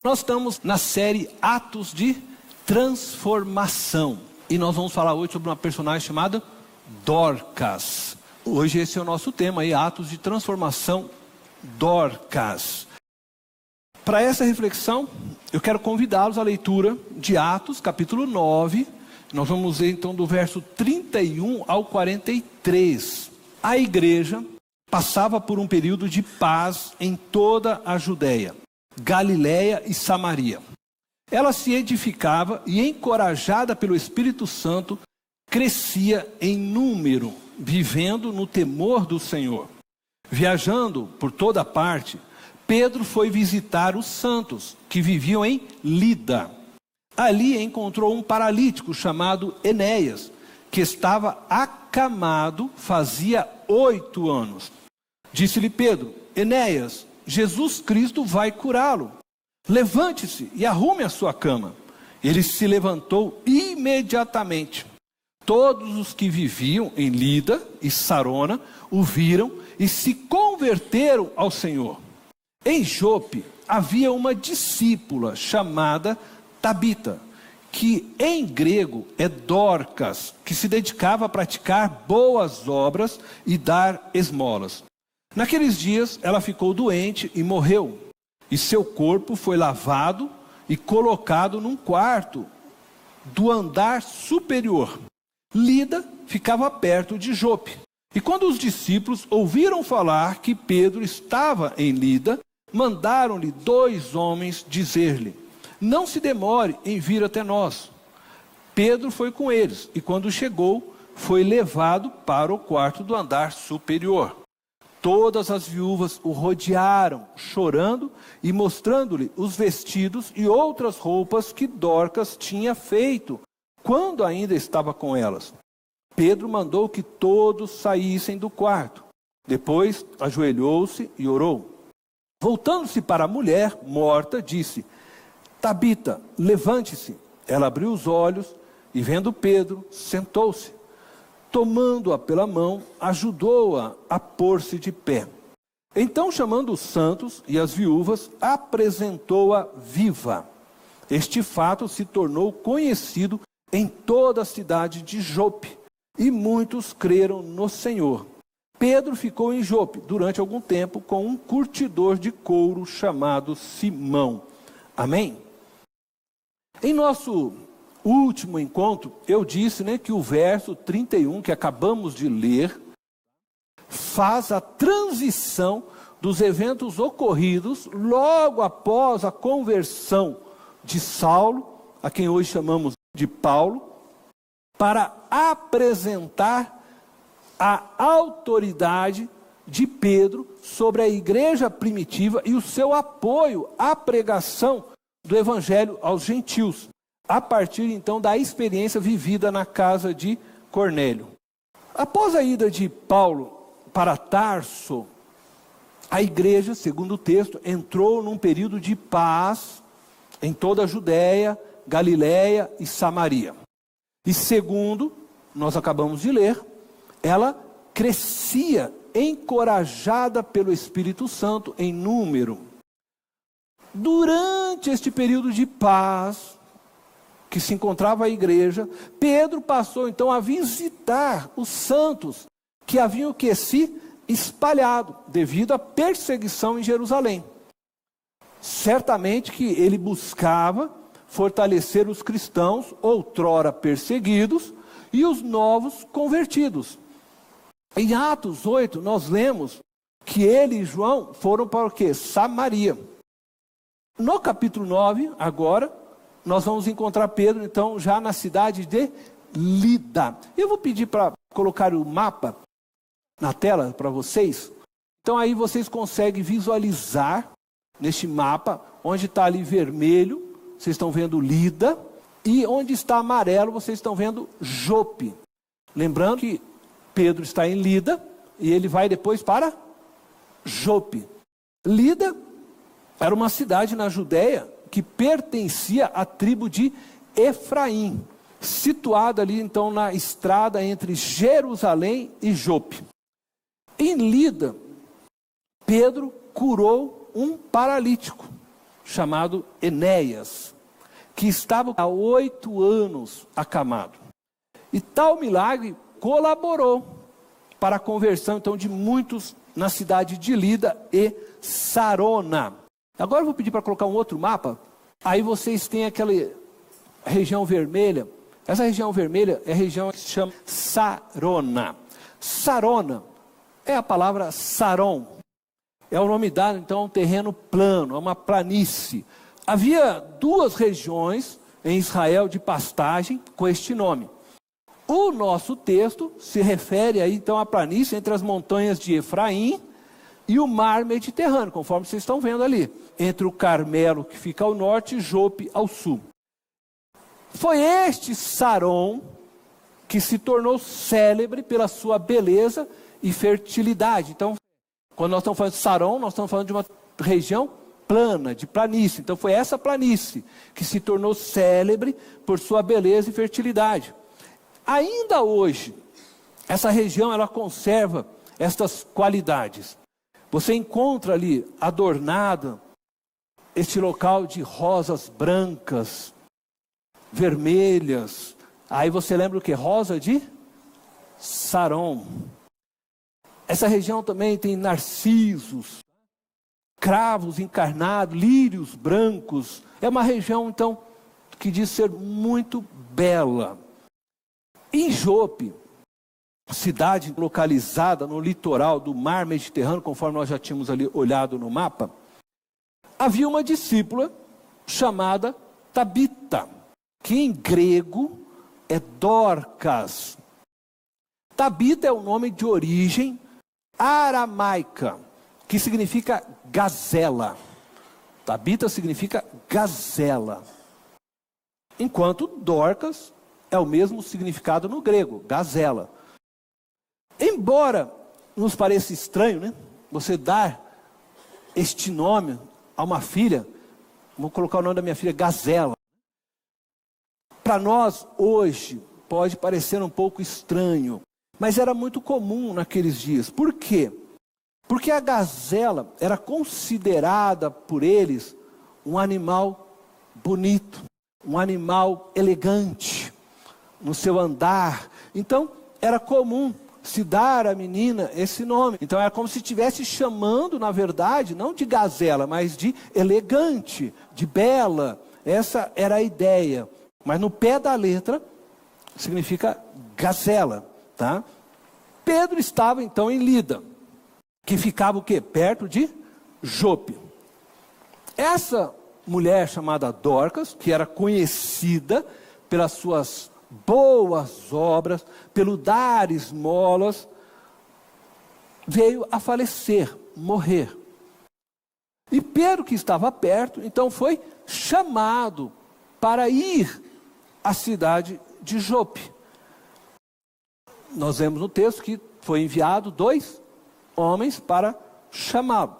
Nós estamos na série Atos de Transformação. E nós vamos falar hoje sobre uma personagem chamada Dorcas. Hoje esse é o nosso tema aí, Atos de Transformação, Dorcas. Para essa reflexão, eu quero convidá-los à leitura de Atos, capítulo 9. Nós vamos ler então do verso 31 ao 43. A igreja passava por um período de paz em toda a Judéia, Galiléia e Samaria. Ela se edificava e, encorajada pelo Espírito Santo, crescia em número, vivendo no temor do Senhor. Viajando por toda parte, Pedro foi visitar os santos, que viviam em Lida. Ali encontrou um paralítico chamado Enéas, que estava acamado fazia 8 anos. Disse-lhe Pedro: Enéas, Jesus Cristo vai curá-lo. Levante-se e arrume a sua cama. Ele se levantou imediatamente. Todos os que viviam em Lida e Sarona o viram e se converteram ao Senhor. Em Jope havia uma discípula chamada Tabita, que em grego é Dorcas, que se dedicava a praticar boas obras e dar esmolas. Naqueles dias ela ficou doente e morreu, e seu corpo foi lavado e colocado num quarto do andar superior. Lida ficava perto de Jope. E quando os discípulos ouviram falar que Pedro estava em Lida, mandaram-lhe 2 homens dizer-lhe: não se demore em vir até nós. Pedro foi com eles, e quando chegou, foi levado para o quarto do andar superior. Todas as viúvas o rodearam, chorando e mostrando-lhe os vestidos e outras roupas que Dorcas tinha feito, quando ainda estava com elas. Pedro mandou que todos saíssem do quarto. Depois ajoelhou-se e orou. Voltando-se para a mulher morta, disse: Tabita, levante-se. Ela abriu os olhos e, vendo Pedro, sentou-se. Tomando-a pela mão, ajudou-a a pôr-se de pé. Então, chamando os santos e as viúvas, apresentou-a viva. Este fato se tornou conhecido em toda a cidade de Jope, e muitos creram no Senhor. Pedro ficou em Jope durante algum tempo com um curtidor de couro chamado Simão. Amém? Em nosso último encontro, eu disse que o verso 31 que acabamos de ler faz a transição dos eventos ocorridos logo após a conversão de Saulo, a quem hoje chamamos de Paulo, para apresentar a autoridade de Pedro sobre a igreja primitiva e o seu apoio à pregação do evangelho aos gentios, a partir então da experiência vivida na casa de Cornélio. Após a ida de Paulo para Tarso, a igreja, segundo o texto, entrou num período de paz em toda a Judéia, Galiléia e Samaria. E segundo, nós acabamos de ler, ela crescia encorajada pelo Espírito Santo em número. Durante este período de paz que se encontrava a igreja, Pedro passou então a visitar os santos que haviam se espalhado devido à perseguição em Jerusalém. Certamente que ele buscava fortalecer os cristãos outrora perseguidos e os novos convertidos. Em Atos 8 nós lemos que ele e João foram para o quê? Samaria. No capítulo 9, agora, nós vamos encontrar Pedro, então, já na cidade de Lida. Eu vou pedir para colocar o mapa na tela para vocês. Então, aí vocês conseguem visualizar neste mapa, onde está ali vermelho, vocês estão vendo Lida, e onde está amarelo, vocês estão vendo Jope. Lembrando que Pedro está em Lida, e ele vai depois para Jope. Lida era uma cidade na Judéia que pertencia à tribo de Efraim, situada ali então na estrada entre Jerusalém e Jope. Em Lida, Pedro curou um paralítico chamado Enéas, que estava há 8 anos acamado. E tal milagre colaborou para a conversão, então, de muitos na cidade de Lida e Sarona. Agora eu vou pedir para colocar um outro mapa. Aí vocês têm aquela região vermelha. Essa região vermelha é a região que se chama Sarona. Sarona é a palavra Saron. É o nome dado, então, a um terreno plano, a uma planície. Havia 2 regiões em Israel de pastagem com este nome. O nosso texto se refere aí, então, à planície entre as montanhas de Efraim e o mar Mediterrâneo, conforme vocês estão vendo ali. Entre o Carmelo, que fica ao norte, e Jope, ao sul. Foi este Saron que se tornou célebre pela sua beleza e fertilidade. Então, quando nós estamos falando de Saron, nós estamos falando de uma região plana, de planície. Então foi essa planície que se tornou célebre por sua beleza e fertilidade. Ainda hoje, essa região ela conserva estas qualidades. Você encontra ali adornado este local de rosas brancas, vermelhas. Aí você lembra o que? Rosa de Saron. Essa região também tem narcisos, cravos encarnados, lírios brancos. É uma região, então, que diz ser muito bela. Em Jope, cidade localizada no litoral do mar Mediterrâneo, conforme nós já tínhamos ali olhado no mapa, havia uma discípula chamada Tabita, que em grego é Dorcas. Tabita é o nome de origem aramaica, que significa gazela. Tabita significa gazela. Enquanto Dorcas é o mesmo significado no grego, gazela. Embora nos pareça estranho, né? Você dar este nome a uma filha, vou colocar o nome da minha filha Gazela. Para nós, hoje, pode parecer um pouco estranho, mas era muito comum naqueles dias. Por quê? Porque a gazela era considerada por eles um animal bonito, um animal elegante no seu andar. Então, era comum se dar à menina esse nome. Então, era como se estivesse chamando, na verdade, não de gazela, mas de elegante, de bela. Essa era a ideia. Mas no pé da letra, significa gazela, tá? Pedro estava, então, em Lida, que ficava o quê? Perto de Jope. Essa mulher chamada Dorcas, que era conhecida pelas suas boas obras, pelo dar esmolas, veio a falecer, morrer. E Pedro, que estava perto, então foi chamado para ir à cidade de Jope. Nós vemos no texto que foi enviado 2 homens para chamá-lo.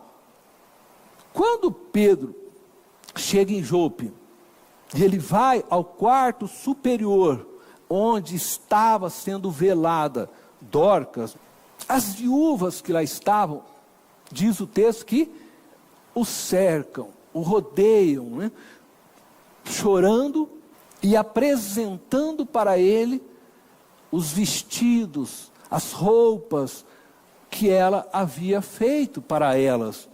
Quando Pedro chega em Jope, e ele vai ao quarto superior, onde estava sendo velada Dorcas, as viúvas que lá estavam, diz o texto que o cercam, o rodeiam, né? Chorando e apresentando para ele os vestidos, as roupas que ela havia feito para elas.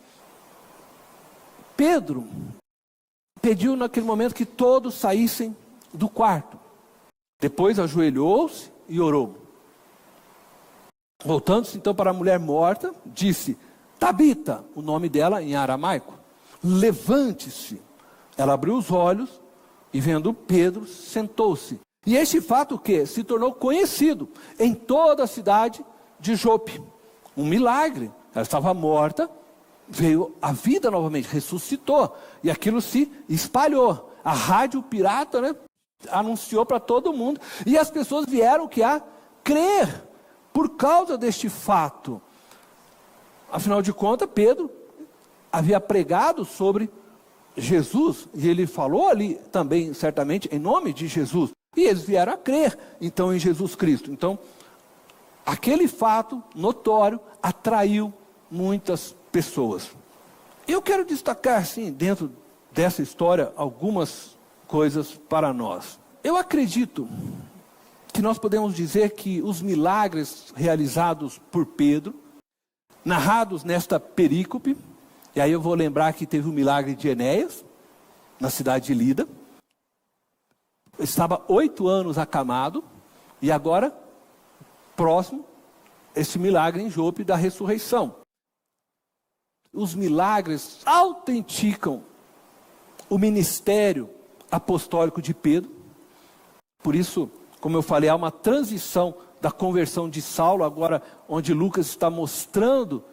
Pedro pediu naquele momento que todos saíssem do quarto. Depois ajoelhou-se e orou. Voltando-se então para a mulher morta, disse: Tabita, o nome dela em aramaico, levante-se. Ela abriu os olhos e, vendo Pedro, sentou-se. E este fato que se tornou conhecido em toda a cidade de Jope. Um milagre. Ela estava morta, veio à vida novamente, ressuscitou. E aquilo se espalhou. A rádio pirata, né, anunciou para todo mundo. E as pessoas vieram que a crer por causa deste fato. Afinal de contas, Pedro havia pregado sobre Jesus. E ele falou ali também, certamente, em nome de Jesus. E eles vieram a crer, então, em Jesus Cristo. Então, aquele fato notório atraiu muitas pessoas. Eu quero destacar, assim, dentro dessa história algumas coisas para nós. Eu acredito que nós podemos dizer que os milagres realizados por Pedro, narrados nesta perícope, e aí eu vou lembrar que teve o milagre de Enéas, na cidade de Lida. Estava 8 anos acamado, e agora, próximo, esse milagre em Jope da ressurreição. Os milagres autenticam o ministério apostólico de Pedro. Por isso, como eu falei, há uma transição da conversão de Saulo, agora onde Lucas está mostrando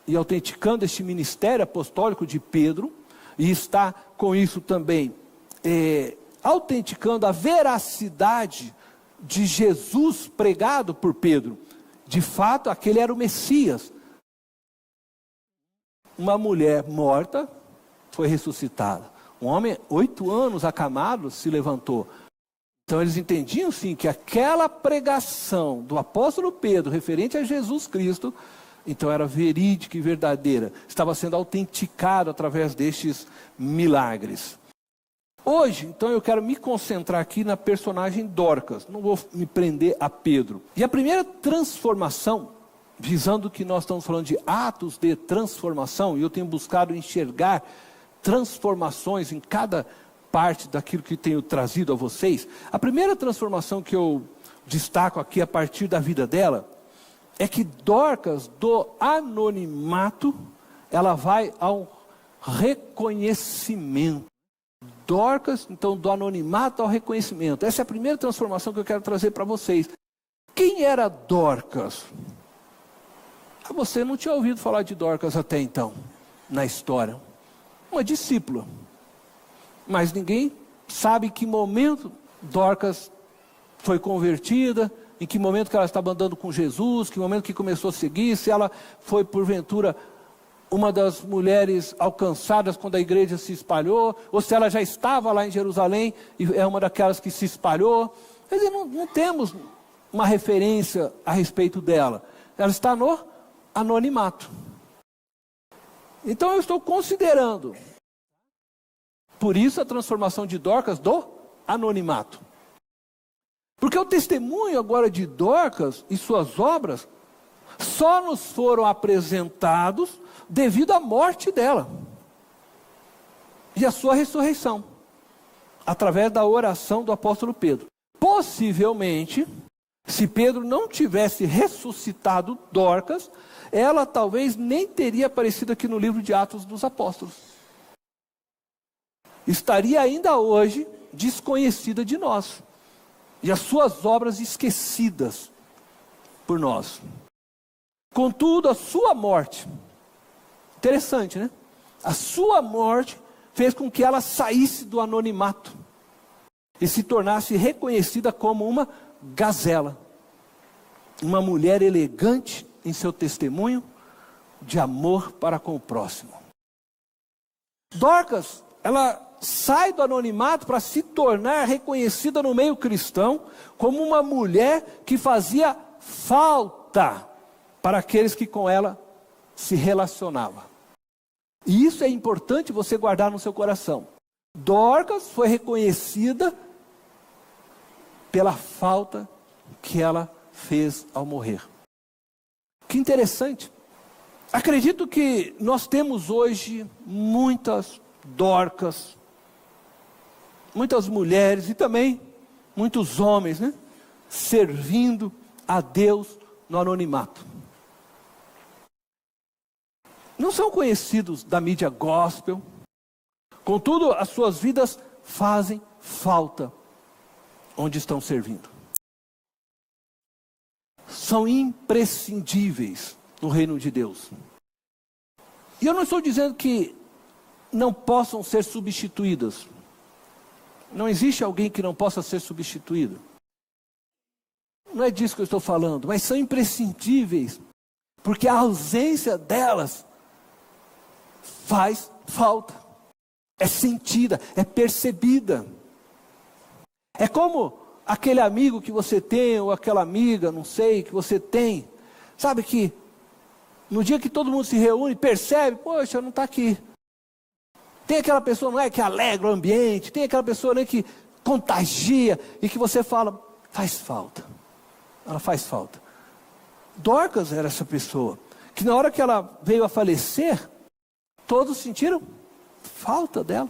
e autenticando este ministério apostólico de Pedro, e está com isso também autenticando a veracidade de Jesus pregado por Pedro. De fato, aquele era o Messias. Uma mulher morta foi ressuscitada. Um homem, 8 anos acamado, se levantou. Então eles entendiam sim que aquela pregação do apóstolo Pedro referente a Jesus Cristo, então era verídica e verdadeira. Estava sendo autenticado através destes milagres. Hoje, então, eu quero me concentrar aqui na personagem Dorcas. Não vou me prender a Pedro. E a primeira transformação, visando que nós estamos falando de atos de transformação, e eu tenho buscado enxergar transformações em cada parte daquilo que tenho trazido a vocês. A primeira transformação que eu destaco aqui a partir da vida dela, é que Dorcas, do anonimato, ela vai ao reconhecimento. Dorcas, então, do anonimato ao reconhecimento. Essa é a primeira transformação que eu quero trazer para vocês. Quem era Dorcas? Você não tinha ouvido falar de Dorcas até então, na história. Uma discípula. Mas ninguém sabe em que momento Dorcas foi convertida, em que momento que ela estava andando com Jesus, que momento que começou a seguir, se ela foi porventura uma das mulheres alcançadas quando a igreja se espalhou, ou se ela já estava lá em Jerusalém e é uma daquelas que se espalhou. Quer dizer, não temos uma referência a respeito dela. Ela está no anonimato. Então eu estou considerando, por isso a transformação de Dorcas do anonimato. Porque o testemunho agora de Dorcas e suas obras só nos foram apresentados devido à morte dela e à sua ressurreição, através da oração do apóstolo Pedro. Possivelmente, se Pedro não tivesse ressuscitado Dorcas, ela talvez nem teria aparecido aqui no livro de Atos dos Apóstolos. Estaria ainda hoje desconhecida de nós, e as suas obras esquecidas por nós. Contudo, a sua morte, interessante, né? A sua morte fez com que ela saísse do anonimato e se tornasse reconhecida como uma gazela, uma mulher elegante em seu testemunho de amor para com o próximo. Dorcas, ela sai do anonimato para se tornar reconhecida no meio cristão como uma mulher que fazia falta para aqueles que com ela se relacionavam. E isso é importante você guardar no seu coração. Dorcas foi reconhecida pela falta que ela fez ao morrer. Que interessante. Acredito que nós temos hoje muitas Dorcas, muitas mulheres e também muitos homens, né, servindo a Deus no anonimato. Não são conhecidos da mídia gospel, contudo as suas vidas fazem falta onde estão servindo. São imprescindíveis no reino de Deus. E eu não estou dizendo que não possam ser substituídas. Não existe alguém que não possa ser substituído. Não é disso que eu estou falando, mas são imprescindíveis, porque a ausência delas faz falta, é sentida, é percebida. É como aquele amigo que você tem, ou aquela amiga, não sei, que você tem, sabe que no dia que todo mundo se reúne, percebe, poxa, não está aqui. Tem aquela pessoa, não é, que alegra o ambiente, tem aquela pessoa, né, que contagia e que você fala, faz falta. Ela faz falta. Dorcas era essa pessoa, que na hora que ela veio a falecer, todos sentiram falta dela,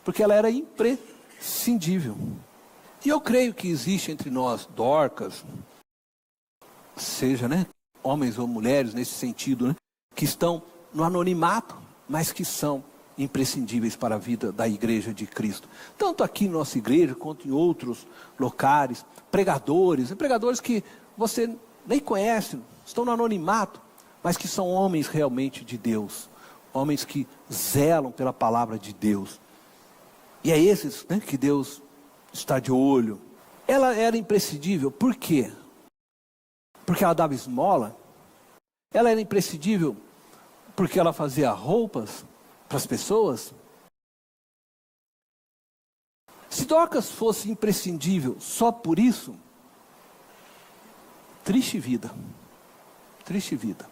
porque ela era imprescindível. E eu creio que existe entre nós Dorcas, seja, né, homens ou mulheres nesse sentido, né, que estão no anonimato, mas que são imprescindíveis para a vida da igreja de Cristo. Tanto aqui na nossa igreja, quanto em outros locais, pregadores que você nem conhece, estão no anonimato, mas que são homens realmente de Deus, homens que zelam pela palavra de Deus. E é esses, né, que Deus está de olho. Ela era imprescindível, por quê? Porque ela dava esmola? Ela era imprescindível porque ela fazia roupas para as pessoas? Se Dorcas fosse imprescindível só por isso, triste vida. Triste vida.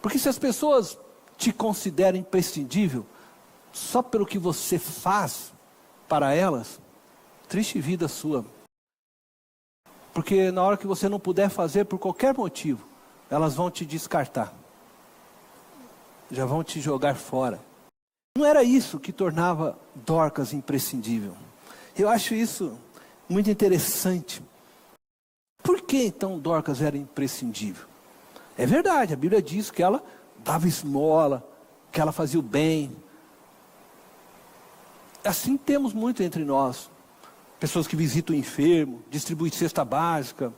Porque se as pessoas te consideram imprescindível só pelo que você faz para elas, triste vida sua. Porque na hora que você não puder fazer por qualquer motivo, elas vão te descartar. Já vão te jogar fora. Não era isso que tornava Dorcas imprescindível. Eu acho isso muito interessante. Por que então Dorcas era imprescindível? É verdade, a Bíblia diz que ela dava esmola, que ela fazia o bem. Assim temos muito entre nós. Pessoas que visitam o enfermo, distribuem cesta básica,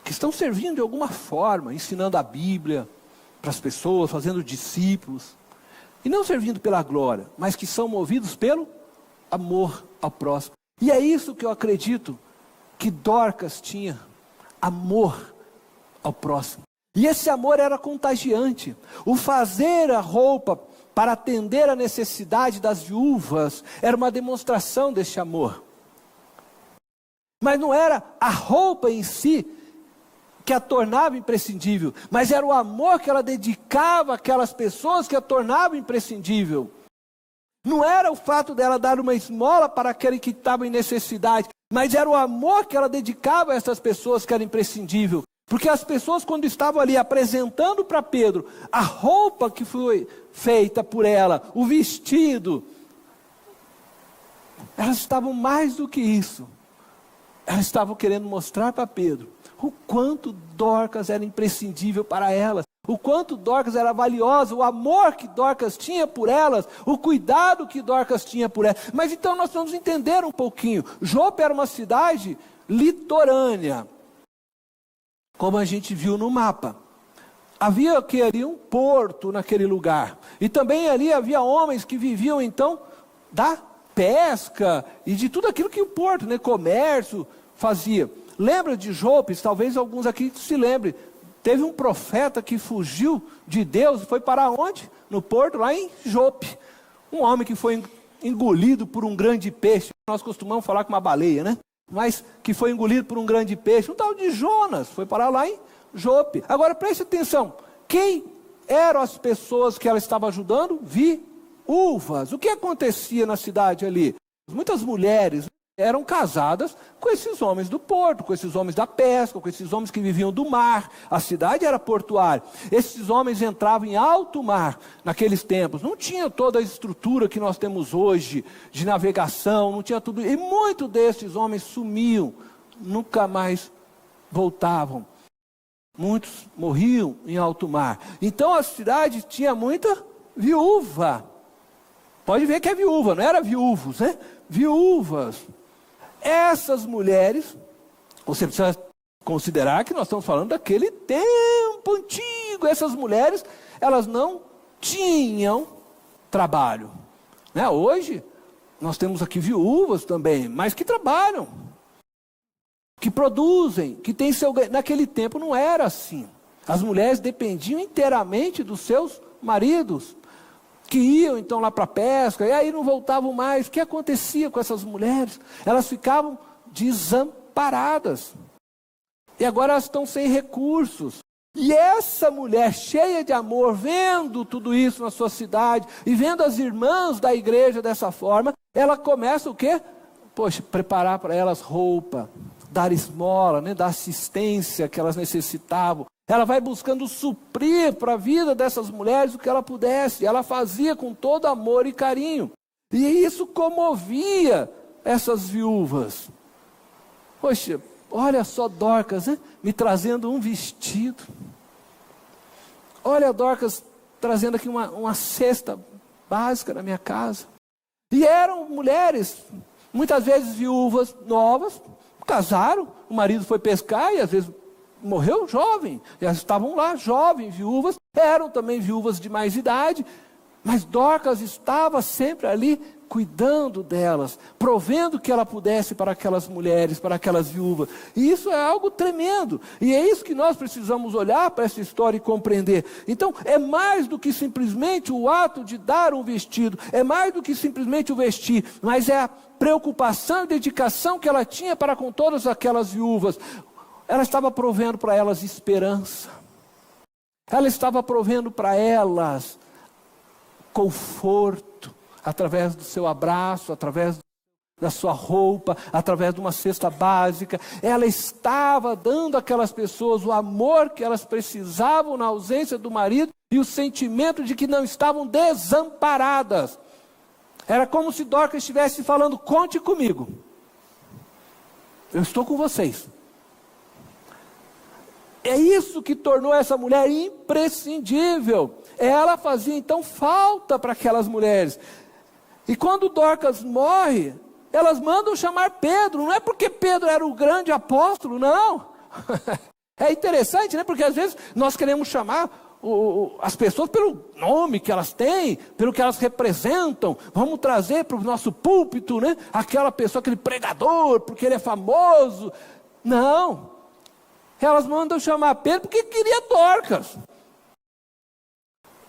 que estão servindo de alguma forma, ensinando a Bíblia para as pessoas, fazendo discípulos. E não servindo pela glória, mas que são movidos pelo amor ao próximo. E é isso que eu acredito que Dorcas tinha, amor ao próximo. E esse amor era contagiante. O fazer a roupa para atender a necessidade das viúvas era uma demonstração desse amor. Mas não era a roupa em si que a tornava imprescindível, mas era o amor que ela dedicava àquelas pessoas que a tornava imprescindível. Não era o fato dela dar uma esmola para aquele que estava em necessidade, mas era o amor que ela dedicava a essas pessoas que era imprescindível. Porque as pessoas, quando estavam ali apresentando para Pedro a roupa que foi feita por ela, o vestido, elas estavam mais do que isso. Elas estavam querendo mostrar para Pedro o quanto Dorcas era imprescindível para elas, o quanto Dorcas era valiosa, o amor que Dorcas tinha por elas, o cuidado que Dorcas tinha por elas. Mas então nós vamos entender um pouquinho. Jope era uma cidade litorânea, como a gente viu no mapa. Havia que ali um porto naquele lugar, e também ali havia homens que viviam então da pesca e de tudo aquilo que o porto, né, comércio, fazia. Lembra de Jope? Talvez alguns aqui se lembrem. Teve um profeta que fugiu de Deus e foi para onde? No porto, lá em Jope. Um homem que foi engolido por um grande peixe. Nós costumamos falar com uma baleia, né? Mas que foi engolido por um grande peixe. Um tal de Jonas foi parar lá em Jope. Agora preste atenção. Quem eram as pessoas que ela estava ajudando? Viúvas. O que acontecia na cidade ali? Muitas mulheres eram casadas com esses homens do porto, com esses homens da pesca, com esses homens que viviam do mar. A cidade era portuária. Esses homens entravam em alto mar naqueles tempos. Não tinha toda a estrutura que nós temos hoje de navegação, não tinha tudo. E muitos desses homens sumiam, nunca mais voltavam. Muitos morriam em alto mar. Então a cidade tinha muita viúva. Pode ver que é viúva, não era viúvos, né? Viúvas. Essas mulheres, você precisa considerar que nós estamos falando daquele tempo antigo. Essas mulheres, elas não tinham trabalho, né? Hoje, nós temos aqui viúvas também, mas que trabalham, que produzem, que têm seu ganho. Naquele tempo não era assim. As mulheres dependiam inteiramente dos seus maridos, que iam então lá para a pesca, e aí não voltavam mais. O que acontecia com essas mulheres? Elas ficavam desamparadas. E agora elas estão sem recursos. E essa mulher cheia de amor, vendo tudo isso na sua cidade, e vendo as irmãs da igreja dessa forma, ela começa o quê? Poxa, preparar para elas roupa, dar esmola, né, dar assistência que elas necessitavam. Ela vai buscando suprir para a vida dessas mulheres o que ela pudesse. Ela fazia com todo amor e carinho. E isso comovia essas viúvas. Poxa, olha só Dorcas, né, me trazendo um vestido. Olha Dorcas trazendo aqui uma cesta básica na minha casa. E eram mulheres, muitas vezes viúvas novas, casaram, o marido foi pescar e às vezes morreu jovem. Elas estavam lá, jovens, viúvas, eram também viúvas de mais idade, mas Dorcas estava sempre ali cuidando delas, provendo que ela pudesse para aquelas mulheres, para aquelas viúvas. E isso é algo tremendo. E é isso que nós precisamos olhar para essa história e compreender. Então, é mais do que simplesmente o ato de dar um vestido, é mais do que simplesmente o vestir, mas é a preocupação e dedicação que ela tinha para com todas aquelas viúvas. Ela estava provendo para elas esperança. Ela estava provendo para elas conforto, através do seu abraço, através da sua roupa, através de uma cesta básica. Ela estava dando àquelas pessoas o amor que elas precisavam na ausência do marido e o sentimento de que não estavam desamparadas. Era como se Dorcas estivesse falando: conte comigo, eu estou com vocês. É isso que tornou essa mulher imprescindível. Ela fazia então falta para aquelas mulheres. E quando Dorcas morre, elas mandam chamar Pedro. Não é porque Pedro era o grande apóstolo, não. É interessante, né? Porque às vezes nós queremos chamar as pessoas pelo nome que elas têm, pelo que elas representam. Vamos trazer para o nosso púlpito, né, aquela pessoa, aquele pregador, porque ele é famoso. Não. Elas mandam chamar Pedro porque queria Dorcas.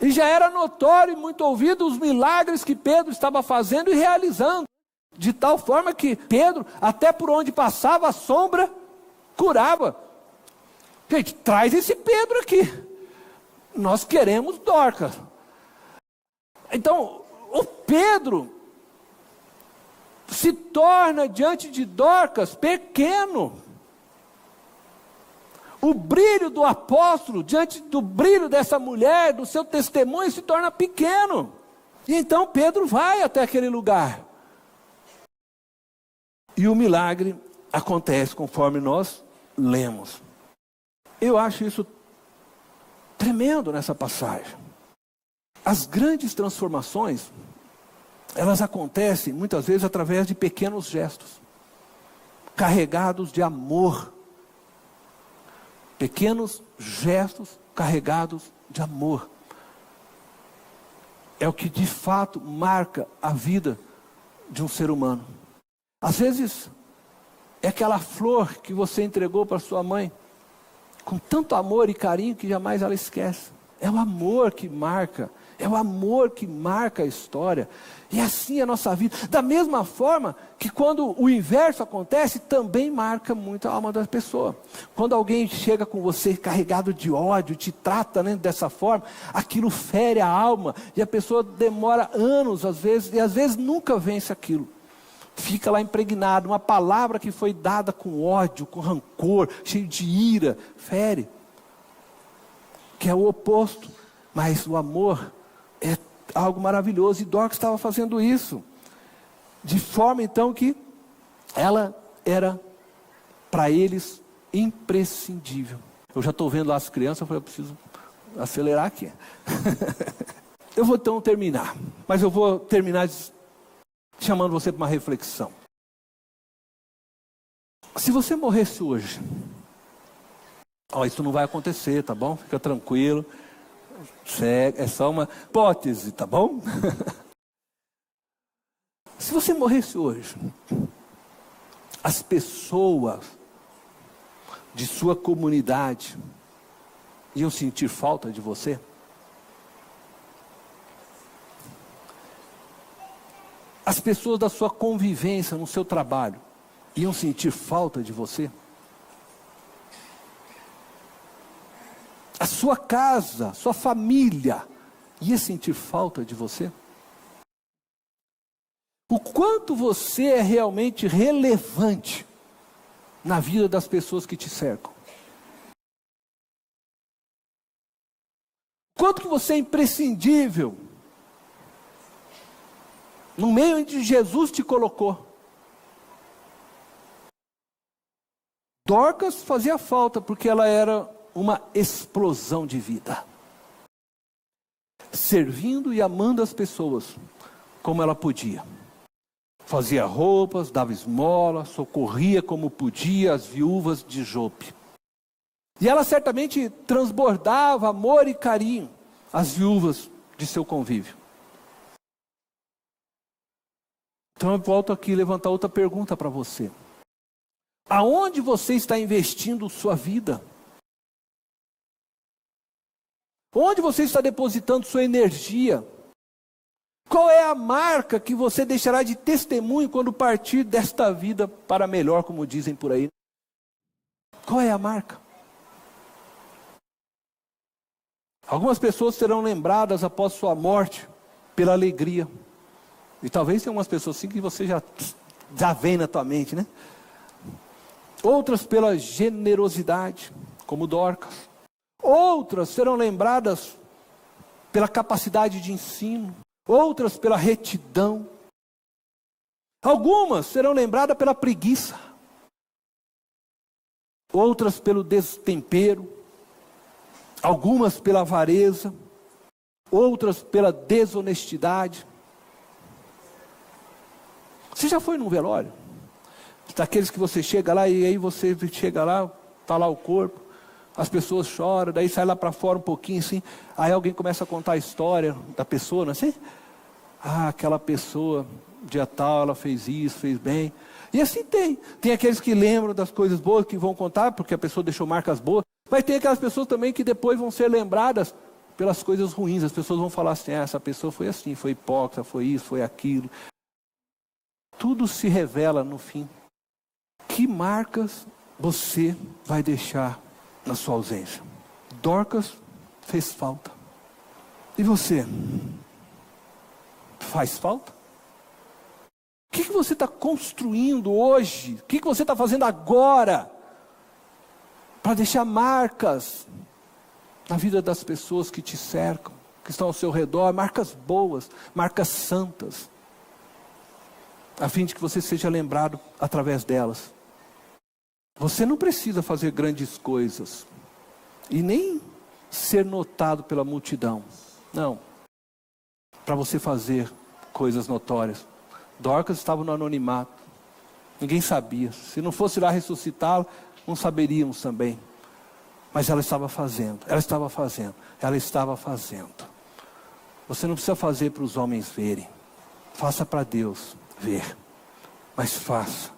E já era notório e muito ouvido os milagres que Pedro estava fazendo e realizando. De tal forma que Pedro, até por onde passava a sombra, curava. Gente, traz esse Pedro aqui. Nós queremos Dorcas. Então, o Pedro se torna diante de Dorcas pequeno. O brilho do apóstolo, diante do brilho dessa mulher, do seu testemunho, se torna pequeno. E então Pedro vai até aquele lugar. E o milagre acontece conforme nós lemos. Eu acho isso tremendo nessa passagem. As grandes transformações, elas acontecem muitas vezes através de pequenos gestos, carregados de amor. Pequenos gestos carregados de amor. É o que de fato marca a vida de um ser humano. Às vezes, é aquela flor que você entregou para sua mãe, com tanto amor e carinho que jamais ela esquece. É o amor que marca. É o amor que marca a história. E assim é a nossa vida. Da mesma forma que quando o inverso acontece, também marca muito a alma da pessoa. Quando alguém chega com você carregado de ódio, te trata, né, dessa forma, aquilo fere a alma. E a pessoa demora anos, às vezes, e às vezes nunca vence aquilo. Fica lá impregnado. Uma palavra que foi dada com ódio, com rancor, cheio de ira, fere. Que é o oposto. Mas o amor é algo maravilhoso. E Dorcas estava fazendo isso. De forma então que ela era para eles imprescindível. Eu já estou vendo lá as crianças, eu falei, eu preciso acelerar aqui. Eu vou então terminar. Mas eu vou terminar chamando você para uma reflexão. Se você morresse hoje, isso não vai acontecer, tá bom? Fica tranquilo. É só uma hipótese, tá bom? Se você morresse hoje, as pessoas de sua comunidade iam sentir falta de você? As pessoas da sua convivência no seu trabalho iam sentir falta de você? sua casa, sua família, ia sentir falta de você? O quanto você é realmente relevante na vida das pessoas que te cercam? O quanto que você é imprescindível no meio onde Jesus te colocou? Dorcas fazia falta porque ela era uma explosão de vida, servindo e amando as pessoas como ela podia. Fazia roupas, dava esmola, socorria como podia as viúvas de Jope. E ela certamente transbordava amor e carinho às viúvas de seu convívio. Então eu volto aqui a levantar outra pergunta para você. Aonde você está investindo sua vida? Onde você está depositando sua energia? Qual é a marca que você deixará de testemunho quando partir desta vida para melhor, como dizem por aí? Qual é a marca? Algumas pessoas serão lembradas após sua morte pela alegria. E talvez tenha umas pessoas assim que você já vem na tua mente, né? Outras pela generosidade, como Dorcas. Outras serão lembradas pela capacidade de ensino. Outras pela retidão. Algumas serão lembradas pela preguiça. Outras pelo destempero. Algumas pela avareza. Outras pela desonestidade. Você já foi num velório? Daqueles que você chega lá e aí você chega lá, está lá o corpo, as pessoas choram, daí sai lá para fora um pouquinho assim, aí alguém começa a contar a história da pessoa, não é assim? Ah, aquela pessoa, dia tal, ela fez isso, fez bem. E assim tem aqueles que lembram das coisas boas que vão contar, porque a pessoa deixou marcas boas, mas tem aquelas pessoas também que depois vão ser lembradas pelas coisas ruins. As pessoas vão falar assim, essa pessoa foi assim, foi hipócrita, foi isso, foi aquilo. Tudo se revela no fim. Que marcas você vai deixar na sua ausência? Dorcas fez falta. E você? Faz falta? O que você está construindo hoje? O que você está fazendo agora? Para deixar marcas na vida das pessoas que te cercam, que estão ao seu redor, marcas boas, marcas santas, a fim de que você seja lembrado através delas. Você não precisa fazer grandes coisas e nem ser notado pela multidão. Não. Para você fazer coisas notórias. Dorcas estava no anonimato. Ninguém sabia. Se não fosse lá ressuscitá-la, não saberíamos também. Mas ela estava fazendo. Ela estava fazendo. Ela estava fazendo. Você não precisa fazer para os homens verem. Faça para Deus ver. Mas faça.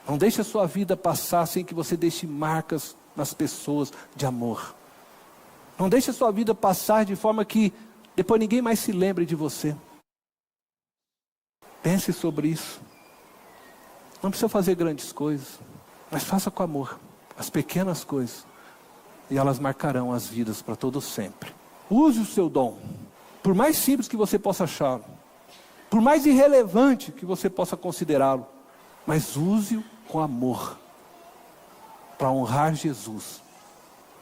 Não deixe a sua vida passar sem que você deixe marcas nas pessoas de amor. Não deixe a sua vida passar de forma que depois ninguém mais se lembre de você. Pense sobre isso. Não precisa fazer grandes coisas, mas faça com amor as pequenas coisas. E elas marcarão as vidas para todo sempre. Use o seu dom. Por mais simples que você possa achá-lo. Por mais irrelevante que você possa considerá-lo. Mas use-o com amor, para honrar Jesus,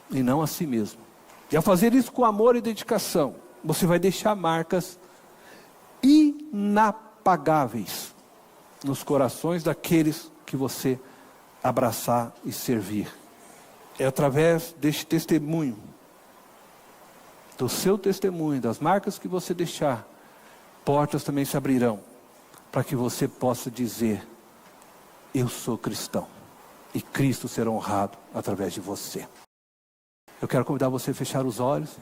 e não a si mesmo. E ao fazer isso com amor e dedicação, você vai deixar marcas inapagáveis nos corações daqueles que você abraçar e servir. É através deste testemunho, do seu testemunho, das marcas que você deixar, portas também se abrirão, para que você possa dizer: eu sou cristão, e Cristo será honrado através de você. Eu quero convidar você a fechar os olhos.